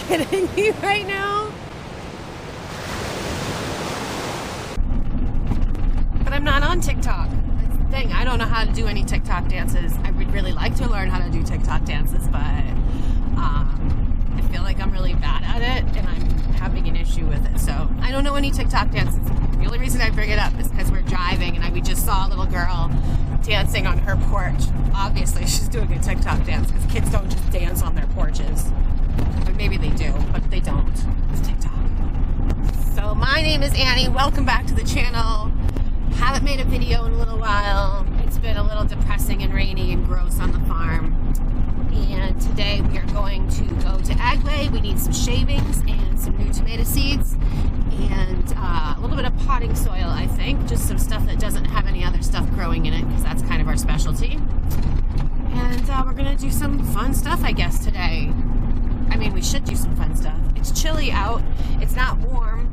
kidding me right now? But I'm not on TikTok. That's the thing. I don't know how to do any TikTok dances. I would really like to learn how to do TikTok dances, but I feel like I'm really bad at it and I'm having an issue with it. So I don't know any TikTok dances. The only reason I bring it up is because we're driving and we just saw a little girl dancing on her porch. Obviously she's doing a TikTok dance because kids don't just dance on their porches. Or maybe they do, but they don't. It's TikTok. So my name is Annie. Welcome back to the channel. Haven't made a video in a little while. It's been a little depressing and rainy and gross on the farm. And today we are going to go to Agway. We need some shavings and some new tomato seeds and a little bit of potting soil, I think. Just some stuff that doesn't have any other stuff growing in it because that's kind of our specialty. And we're going to do some fun stuff, I guess, today. I mean, we should do some fun stuff. It's chilly out. It's not warm.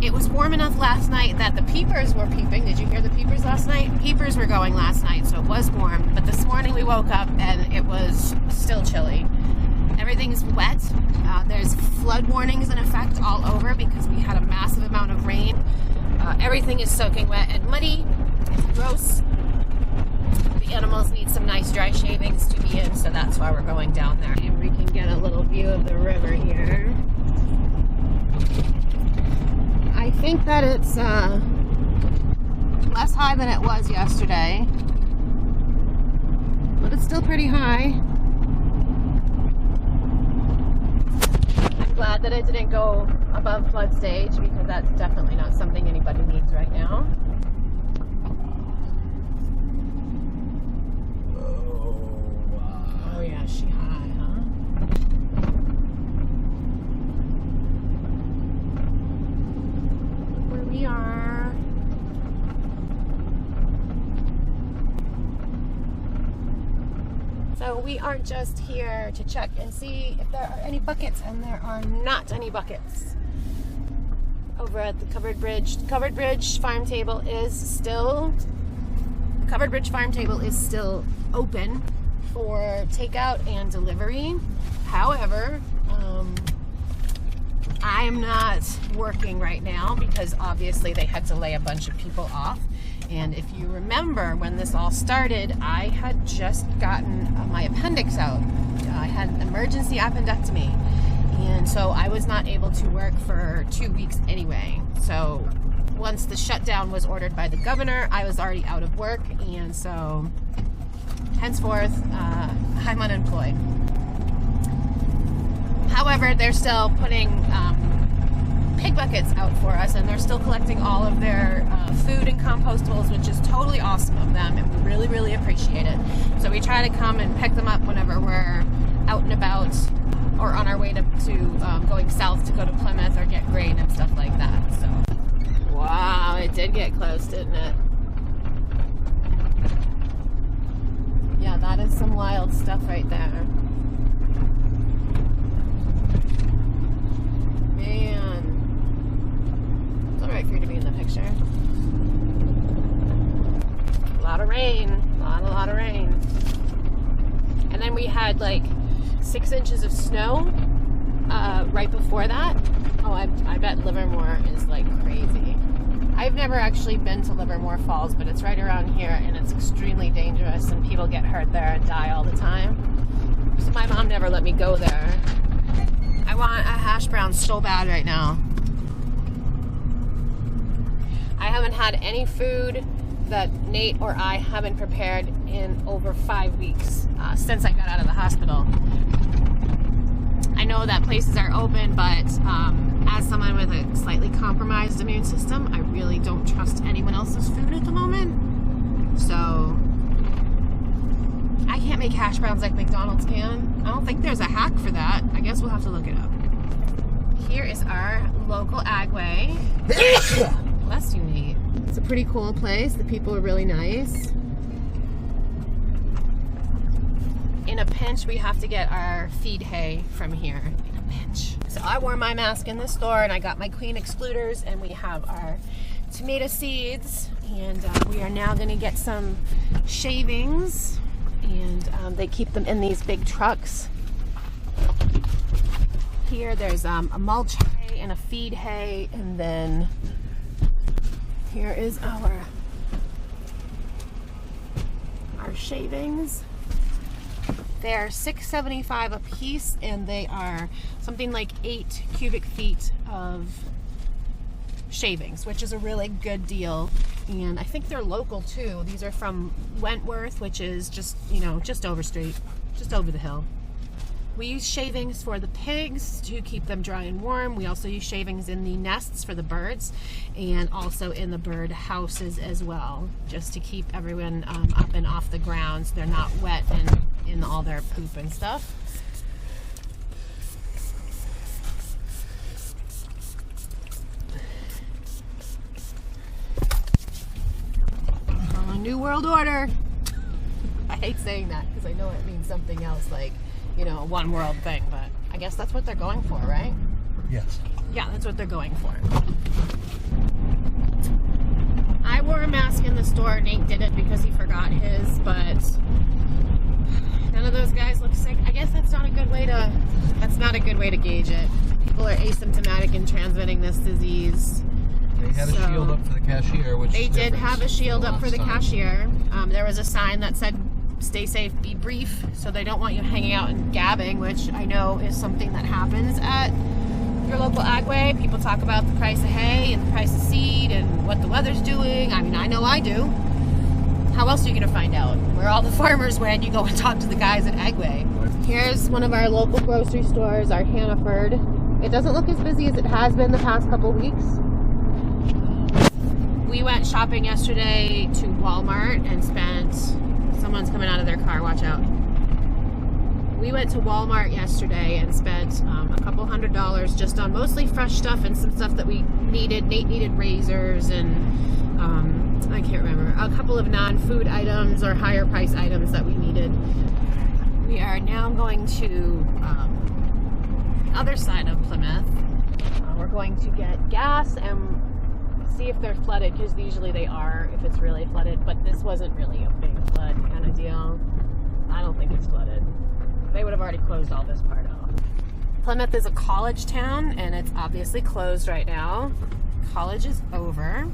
It was warm enough last night that the peepers were peeping. Did you hear the peepers last night? Peepers were going last night, so it was warm. But this morning we woke up and it was still chilly. Everything's wet. There's flood warnings in effect all over because we had a massive amount of rain. Everything is soaking wet and muddy. It's gross. The animals need some nice dry shavings to be in, so that's why we're going down there. And we can get a little view of the river here. I think that it's less high than it was yesterday, but it's still pretty high. I'm glad that it didn't go above flood stage because that's definitely not something anybody needs right now. Oh yeah, she high, huh? We are. So we are just here to check and see if there are any buckets, and there are not any buckets over at the Covered Bridge. The Covered Bridge farm table is still open for takeout and delivery. However, I am not working right now because obviously they had to lay a bunch of people off. And if you remember when this all started, I had just gotten my appendix out. I had an emergency appendectomy. And so I was not able to work for 2 weeks anyway. So once the shutdown was ordered by the governor, I was already out of work. And so henceforth, I'm unemployed. However, they're still putting pig buckets out for us, and they're still collecting all of their food and compostables, which is totally awesome of them, and we really, really appreciate it. So we try to come and pick them up whenever we're out and about or on our way to going south to go to Plymouth or get grain and stuff like that. So, wow, it did get close, didn't it? Yeah, that is some wild stuff right there. Man, it's all right for you to be in the picture. A lot of rain, a lot of rain. And then we had like 6 inches of snow right before that. Oh, I bet Livermore is like crazy. I've never actually been to Livermore Falls, but it's right around here and it's extremely dangerous and people get hurt there and die all the time. So my mom never let me go there. I want a hash brown so bad right now. I haven't had any food that Nate or I haven't prepared in over 5 weeks since I got out of the hospital. I know that places are open, but as someone with a slightly compromised immune system, I really don't trust anyone else's food at the moment. So I can't make hash browns like McDonald's can. I don't think there's a hack for that. I guess we'll have to look it up. Here is our local Agway. Bless you, Nate. It's a pretty cool place. The people are really nice. In a pinch, we have to get our feed hay from here. In a pinch. So I wore my mask in the store, and I got my Queen excluders, and we have our tomato seeds, and we are now going to get some shavings, and they keep them in these big trucks. Here there's a mulch hay and a feed hay, and then here is our shavings. They're $6.75 a piece, and they are something like 8 cubic feet of shavings, which is a really good deal. And I think they're local too. These are from Wentworth, which is just, you know, just over the hill. We use shavings for the pigs to keep them dry and warm. We also use shavings in the nests for the birds, and also in the bird houses as well, just to keep everyone up and off the ground so they're not wet and in all their poop and stuff. New World Order. I hate saying that because I know it means something else, like, you know, a one world thing, but I guess that's what they're going for, right? Yes. Yeah, that's what they're going for. I wore a mask in the store. Nate did it because he forgot his, but none of those guys look sick. I guess that's not a good way to gauge it. People are asymptomatic and transmitting this disease. They had a shield up for the cashier, which they did have a shield up for the cashier. There was a sign that said, "Stay safe, be brief," so they don't want you hanging out and gabbing, which I know is something that happens at your local Agway. People talk about the price of hay and the price of seed and what the weather's doing. I mean, I know I do. How else are you going to find out? Where all the farmers when you go and talk to the guys at Agway. Here's one of our local grocery stores, our Hannaford. It doesn't look as busy as it has been the past couple weeks. We went shopping yesterday to Walmart and spent... Someone's coming out of their car, watch out. We went to Walmart yesterday and spent a couple $100 just on mostly fresh stuff and some stuff that we needed. Nate needed razors and I can't remember, a couple of non-food items or higher price items that we needed. We are now going to the other side of Plymouth. We're going to get gas and see if they're flooded, because usually they are if it's really flooded, but this wasn't really a big flood kind of deal. I don't think it's flooded. They would have already closed all this part off. Plymouth is a college town, and it's obviously closed right now. College is over.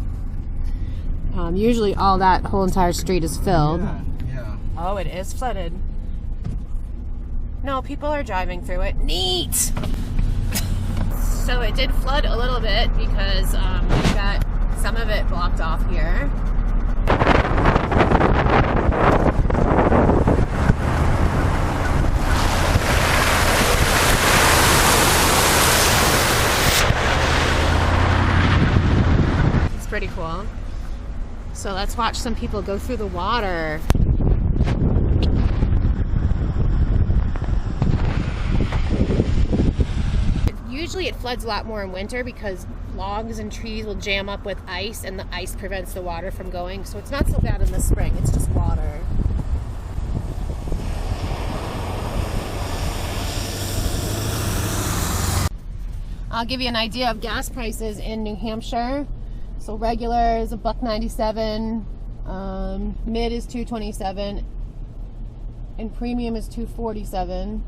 Usually all that whole entire street is filled. Yeah. Oh, it is flooded. No, people are driving through it. Neat! So it did flood a little bit because we've got some of it blocked off here. It's pretty cool. So let's watch some people go through the water. Usually it floods a lot more in winter because logs and trees will jam up with ice, and the ice prevents the water from going. So it's not so bad in the spring, it's just water. I'll give you an idea of gas prices in New Hampshire. So regular is $1.97, mid is $2.27, and premium is $2.47.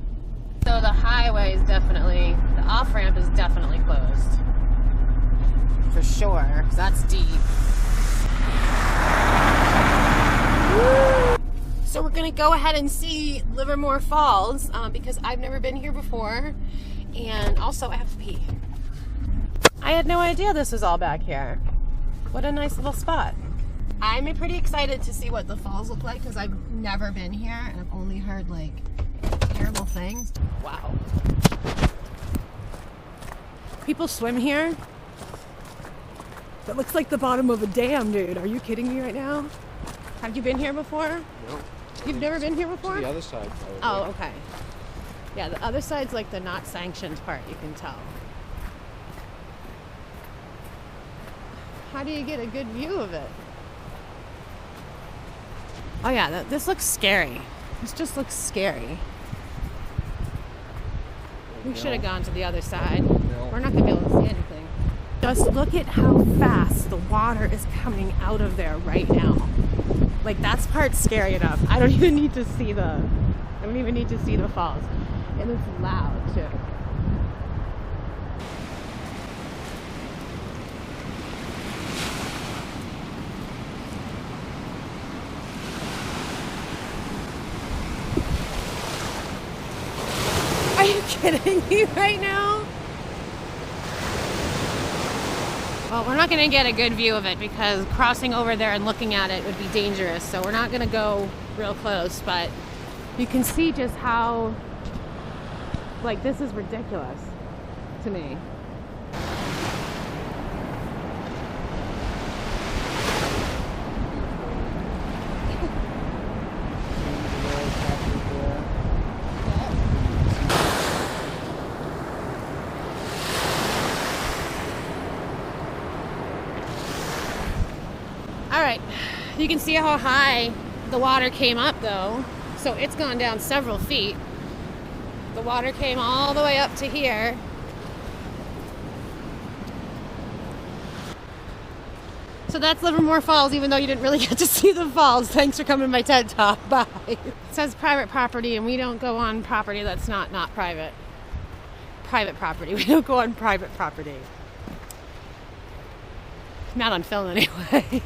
So the highway is definitely, the off-ramp is definitely closed. For sure, because that's deep. Woo! So we're going to go ahead and see Livermore Falls, because I've never been here before, and also I have to pee. I had no idea this was all back here. What a nice little spot. I'm pretty excited to see what the falls look like, because I've never been here, and I've only heard, like, terrible things. Wow. People swim here? That looks like the bottom of a dam, dude. Are you kidding me right now? Have you been here before? No. You've never been here before? To the other side, probably. Oh, okay. Yeah, the other side's like the not sanctioned part, you can tell. How do you get a good view of it? Oh yeah, this looks scary. This just looks scary. We should have gone to the other side. No. We're not going to be able to see anything. Just look at how fast the water is coming out of there right now. Like, that's part scary enough. I don't even need to see the falls. And it's loud too. kidding me right now? Well, we're not going to get a good view of it because crossing over there and looking at it would be dangerous. So we're not going to go real close, but you can see just how, like, this is ridiculous to me. Alright, you can see how high the water came up though. So it's gone down several feet. The water came all the way up to here. So that's Livermore Falls, even though you didn't really get to see the falls. Thanks for coming to my TED Talk. Bye. It says private property, and we don't go on property that's not private. Private property. We don't go on private property. Not on film anyway.